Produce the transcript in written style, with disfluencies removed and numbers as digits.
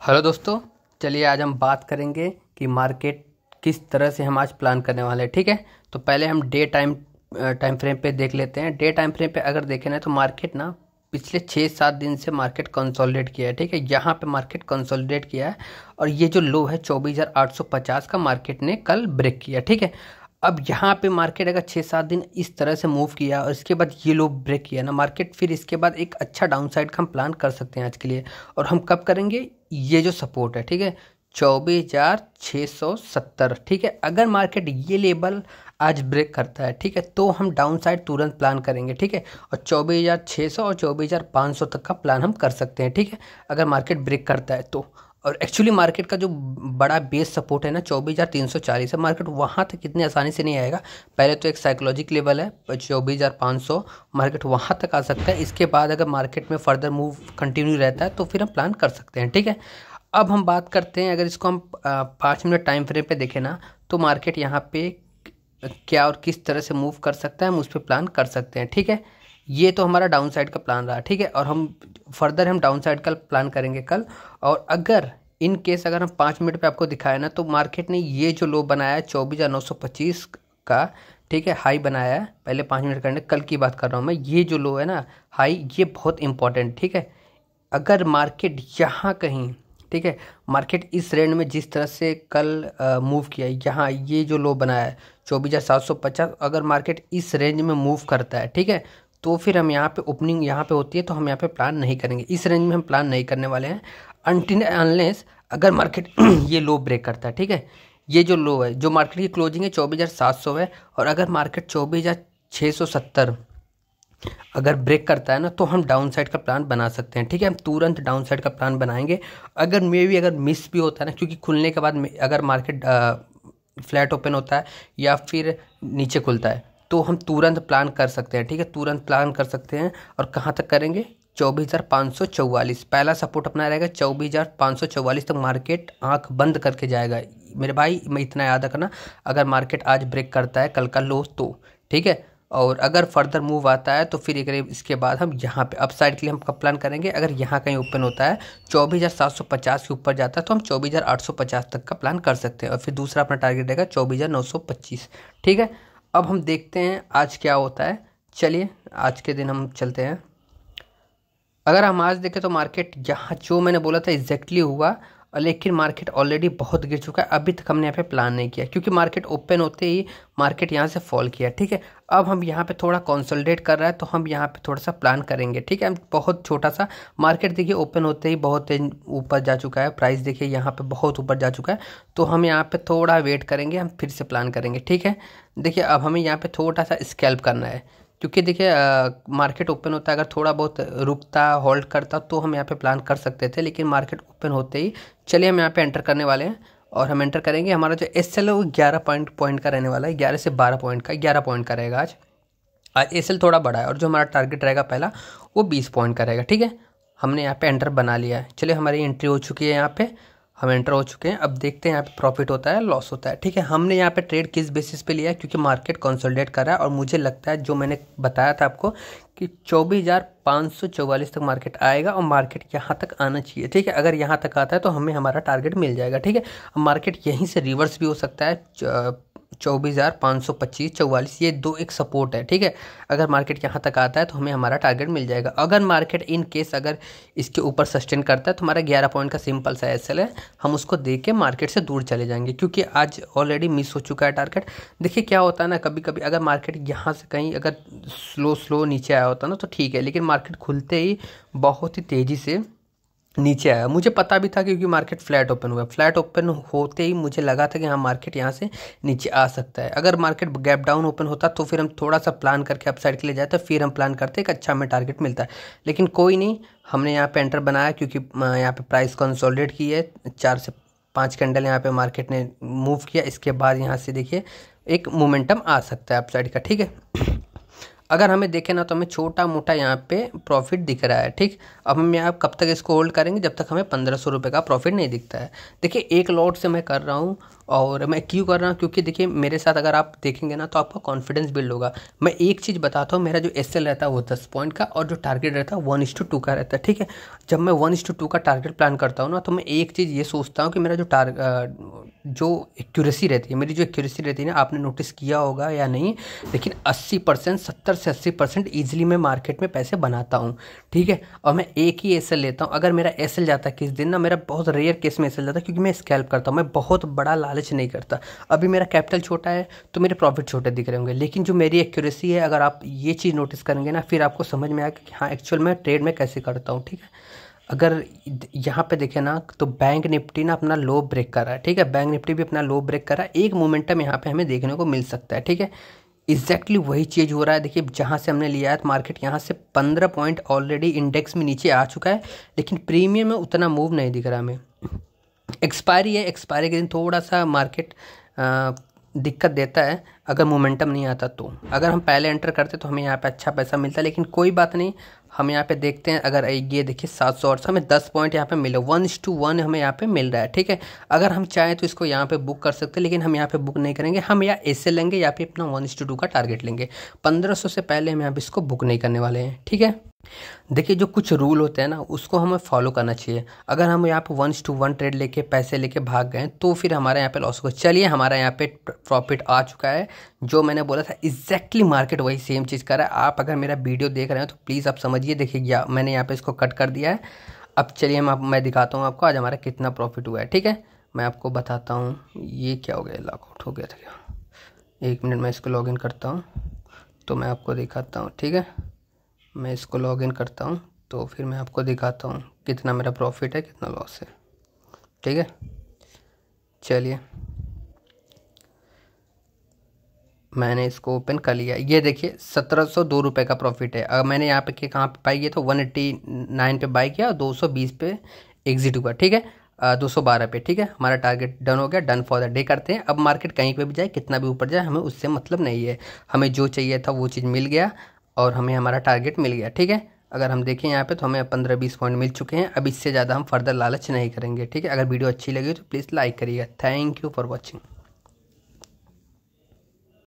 Hello दोस्तों, चलिए आज हम बात करेंगे कि मार्केट किस तरह से हम आज प्लान करने वाले हैं। ठीक है, तो पहले हम डे टाइम फ्रेम पे देख लेते हैं। डे टाइम फ्रेम पे अगर देखें ना तो मार्केट ना पिछले 6-7 दिन से मार्केट कंसोलिडेट किया है। ठीक है, यहाँ पे मार्केट कंसोलिडेट किया है और ये जो लो है 24,850 का मार्केट ने कल ब्रेक किया। ठीक है, अब यहाँ पे मार्केट अगर 6-7 दिन इस तरह से मूव किया और इसके बाद ये लो ब्रेक किया ना मार्केट, फिर इसके बाद एक अच्छा डाउन साइड का हम प्लान कर सकते हैं आज के लिए। और हम कब करेंगे? ये जो सपोर्ट है, ठीक है, 24,670। ठीक है, अगर मार्केट ये लेवल आज ब्रेक करता है, ठीक है, तो हम डाउन साइड तुरंत प्लान करेंगे। ठीक है, और 24,600 और 24,500 तक का प्लान हम कर सकते हैं। ठीक है, अगर मार्केट ब्रेक करता है तो। और एक्चुअली मार्केट का जो बड़ा बेस सपोर्ट है ना 24,340 है, मार्केट वहाँ तक इतनी आसानी से नहीं आएगा। पहले तो एक साइकोलॉजिक लेवल है 24,500, मार्केट वहाँ तक आ सकता है। इसके बाद अगर मार्केट में फर्दर मूव कंटिन्यू रहता है तो फिर हम प्लान कर सकते हैं। ठीक है, अब हम बात करते हैं, अगर इसको हम 5 मिनट टाइम फ्रेम पे देखें ना तो मार्केट यहाँ पे क्या और किस तरह से मूव कर सकता है हम उस पर प्लान कर सकते हैं। ठीक है, ये तो हमारा डाउन साइड का प्लान रहा। ठीक है, और हम फर्दर हम डाउन साइड का प्लान करेंगे कल। और अगर इन केस अगर हम 5 मिनट पे आपको दिखाए ना तो मार्केट ने ये जो लो बनाया है 24,925 का, ठीक है, हाई बनाया है। पहले 5 मिनट करने, कल की बात कर रहा हूँ मैं। ये जो लो है ना हाई, ये बहुत इंपॉर्टेंट। ठीक है, अगर मार्केट यहाँ कहीं, ठीक है, मार्केट इस रेंज में जिस तरह से कल मूव किया है, यहाँ ये जो लो बनाया है 24,750, अगर मार्केट इस रेंज में मूव करता है, ठीक है, तो फिर हम यहाँ पे ओपनिंग यहाँ पे होती है तो हम यहाँ पे प्लान नहीं करेंगे। इस रेंज में हम प्लान नहीं करने वाले हैं अनटिल अनलेस अगर मार्केट ये लो ब्रेक करता है। ठीक है, ये जो लो है, जो मार्केट की क्लोजिंग है 24,700 है, और अगर मार्केट 24,670 अगर ब्रेक करता है ना तो हम डाउन साइड का प्लान बना सकते हैं। ठीक है, हम तुरंत डाउन साइड का प्लान बनाएंगे। अगर मे भी अगर मिस भी होता है ना, क्योंकि खुलने के बाद अगर मार्केट फ्लैट ओपन होता है या फिर नीचे खुलता है तो हम तुरंत प्लान कर सकते हैं। ठीक है, तुरंत प्लान कर सकते हैं। और कहाँ तक करेंगे? 24,544 पहला सपोर्ट अपना रहेगा। 24,544 तक मार्केट आंख बंद करके जाएगा मेरे भाई। मैं इतना याद रखना, अगर मार्केट आज ब्रेक करता है कल का लो तो, ठीक है, और अगर फर्दर मूव आता है तो फिर इसके बाद हम यहाँ पे अप साइड के लिए हम कब प्लान करेंगे? अगर यहाँ कहीं ओपन होता है 24,750 के ऊपर जाता है तो हम 24,850 तक का प्लान कर सकते हैं। और फिर दूसरा अपना टारगेट रहेगा 24,925। ठीक है, अब हम देखते हैं आज क्या होता है। चलिए आज के दिन हम चलते हैं। अगर हम आज देखें तो मार्केट यहाँ जो मैंने बोला था एग्जैक्टली हुआ, लेकिन मार्केट ऑलरेडी बहुत गिर चुका है। अभी तक हमने यहाँ पे प्लान नहीं किया क्योंकि मार्केट ओपन होते ही मार्केट यहाँ से फॉल किया। ठीक है, अब हम यहाँ पे थोड़ा कंसोलिडेट कर रहा है तो हम यहाँ पे थोड़ा सा प्लान करेंगे। ठीक है, बहुत छोटा सा। मार्केट देखिए ओपन होते ही बहुत ऊपर जा चुका है, प्राइस देखिए यहाँ पे बहुत ऊपर जा चुका है, तो हम यहाँ पे थोड़ा वेट करेंगे, हम फिर से प्लान करेंगे। ठीक है, देखिए अब हमें यहाँ पे थोड़ा सा स्कैल्प करना है क्योंकि देखिए मार्केट ओपन होता है, अगर थोड़ा बहुत रुकता होल्ड करता तो हम यहाँ पे प्लान कर सकते थे, लेकिन मार्केट ओपन होते ही चलिए हम यहाँ पे एंटर करने वाले हैं। और हम एंटर करेंगे, हमारा जो एस एल है वो 11 पॉइंट का रहने वाला है, 11 से 12 पॉइंट का, 11 पॉइंट का रहेगा आज। एस एल थोड़ा बड़ा है और जो हमारा टारगेट रहेगा पहला वो 20 पॉइंट का रहेगा। ठीक है, हमने यहाँ पे एंटर बना लिया है। चलिए हमारी एंट्री हो चुकी है, यहाँ पे हम एंटर हो चुके हैं। अब देखते हैं यहाँ पे प्रॉफिट होता है लॉस होता है। ठीक है, हमने यहाँ पे ट्रेड किस बेसिस पे लिया है? क्योंकि मार्केट कंसोलिडेट कर रहा है और मुझे लगता है जो मैंने बताया था आपको कि 24,544 तक मार्केट आएगा और मार्केट यहाँ तक आना चाहिए। ठीक है, अगर यहाँ तक आता है तो हमें हमारा टारगेट मिल जाएगा। ठीक है, अब मार्केट यहीं से रिवर्स भी हो सकता है 24,525 44, ये दो एक सपोर्ट है। ठीक है, अगर मार्केट यहाँ तक आता है तो हमें हमारा टारगेट मिल जाएगा। अगर मार्केट इन केस अगर इसके ऊपर सस्टेन करता है तो हमारा 11 पॉइंट का सिंपल सा एसएल है, हम उसको देख के मार्केट से दूर चले जाएंगे क्योंकि आज ऑलरेडी मिस हो चुका है टारगेट। देखिए क्या होता है ना, कभी कभी अगर मार्केट यहाँ से कहीं अगर स्लो नीचे आया होता ना तो ठीक है, लेकिन मार्केट खुलते ही बहुत ही तेज़ी से नीचे आया। मुझे पता भी था क्योंकि मार्केट फ्लैट ओपन हुआ, फ्लैट ओपन होते ही मुझे लगा था कि हाँ मार्केट यहाँ से नीचे आ सकता है। अगर मार्केट गैप डाउन ओपन होता तो फिर हम थोड़ा सा प्लान करके अपसाइड के लिए जाते, फिर हम प्लान करते एक अच्छा हमें टारगेट मिलता है। लेकिन कोई नहीं, हमने यहाँ पे एंटर बनाया क्योंकि यहाँ पे प्राइस कंसोलिडेट की है, 4 से 5 कैंडल यहाँ पे मार्केट ने मूव किया। इसके बाद यहाँ से देखिए एक मोमेंटम आ सकता है अपसाइड का। ठीक है, अगर हमें देखें ना तो हमें छोटा मोटा यहाँ पे प्रॉफिट दिख रहा है, ठीक। अब हम यहाँ कब तक इसको होल्ड करेंगे, जब तक हमें 1500 रुपये का प्रॉफिट नहीं दिखता है। देखिए एक लॉट से मैं कर रहा हूँ, और मैं क्यों कर रहा हूँ, क्योंकि देखिए मेरे साथ अगर आप देखेंगे ना तो आपका कॉन्फिडेंस बिल्ड होगा। मैं एक चीज़ बताता हूँ, मेरा जो SL रहता है वो 10 पॉइंट का, और जो टारगेट रहता है 1:2 का रहता है, ठीक है। जब मैं 1:2 का टारगेट प्लान करता हूँ ना, तो मैं एक चीज़ ये सोचता हूँ कि मेरा जो एक्यूरेसी रहती है, मेरी जो एक्यूरेसी रहती है ना, आपने नोटिस किया होगा या नहीं, लेकिन 80%, 70 से 80% ईजिली मैं मार्केट में पैसे बनाता हूँ, ठीक है। और मैं एक ही SL लेता हूँ। अगर मेरा SL जाता है किस दिन ना, मेरा बहुत रेयर केस में SL जाता है, क्योंकि मैं स्कैल्प करता हूँ, मैं बहुत बड़ा लालच नहीं करता। अभी मेरा कैपिटल छोटा है तो मेरे प्रॉफिट छोटे दिख रहे होंगे, लेकिन जो मेरी एक्यूरेसी है, अगर आप ये चीज़ नोटिस करेंगे ना, फिर आपको समझ में आएगा कि हाँ एक्चुअल में ट्रेड में कैसे करता हूँ, ठीक है। अगर यहाँ पे देखें ना तो बैंक निफ्टी ना अपना लो ब्रेक कर रहा है, ठीक है। बैंक निफ्टी भी अपना लो ब्रेक कर रहा है, एक मोमेंटम यहाँ पे हमें देखने को मिल सकता है, ठीक है। एग्जैक्टली वही चीज़ हो रहा है। देखिए जहाँ से हमने लिया है तो मार्केट यहाँ से 15 पॉइंट ऑलरेडी इंडेक्स में नीचे आ चुका है, लेकिन प्रीमियम में उतना मूव नहीं दिख रहा हमें। एक्सपायरी है, एक्सपायरी के दिन थोड़ा सा मार्केट दिक्कत देता है अगर मोमेंटम नहीं आता तो। अगर हम पहले एंटर करते तो हमें यहाँ पे अच्छा पैसा मिलता है, लेकिन कोई बात नहीं। हम यहाँ पे देखते हैं, अगर ये देखिए 708 हमें 10 पॉइंट यहाँ पे मिले, 1:1 हमें यहाँ पे मिल रहा है, ठीक है। अगर हम चाहें तो इसको यहाँ पे बुक कर सकते हैं, लेकिन हम यहाँ पे बुक नहीं करेंगे। हम या ऐसे लेंगे या फिर अपना 1:2 का टारगेट लेंगे। 1500 से पहले हम यहाँ पे इसको बुक नहीं करने वाले हैं, ठीक है। देखिए जो कुछ रूल होते हैं ना, उसको हमें फॉलो करना चाहिए। अगर हम यहाँ पे 1:1 ट्रेड लेके पैसे लेके भाग गए तो फिर हमारे यहाँ पे लॉस होगा। चलिए हमारा यहाँ पे प्रॉफिट आ चुका है, जो मैंने बोला था एग्जैक्टली मार्केट वही सेम चीज़ कर रहा है। आप अगर मेरा वीडियो देख रहे हैं तो प्लीज़ आप समझिए। देखिए मैंने यहाँ पे इसको कट कर दिया है। अब चलिए मैं दिखाता हूँ आपको आज हमारा कितना प्रॉफिट हुआ है, ठीक है। मैं आपको बताता हूँ। ये क्या हो गया, लॉकआउट हो गया था क्या। 1 मिनट मैं इसको लॉगिन करता हूँ तो मैं आपको दिखाता हूँ, ठीक है। मैं इसको लॉगिन करता हूँ तो फिर मैं आपको दिखाता हूँ कितना मेरा प्रॉफिट है, कितना लॉस है, ठीक है। चलिए मैंने इसको ओपन कर लिया। ये देखिए 1702 रुपये का प्रॉफिट है। अगर मैंने यहाँ पे कहाँ पे बाई किया तो 189 पे बाई किया और 220 पे एग्जिट हुआ, ठीक है। 212 पे, ठीक है। हमारा टारगेट डन हो गया, डन फॉर द डे करते हैं। अब मार्केट कहीं पे भी जाए, कितना भी ऊपर जाए, हमें उससे मतलब नहीं है। हमें जो चाहिए था वो चीज़ मिल गया और हमें हमारा टारगेट मिल गया, ठीक है। अगर हम देखें यहाँ पे तो हमें 15-20 पॉइंट मिल चुके हैं। अब इससे ज़्यादा हम फर्दर लालच नहीं करेंगे, ठीक है। अगर वीडियो अच्छी लगी तो प्लीज़ लाइक करिएगा। Thank you for watching.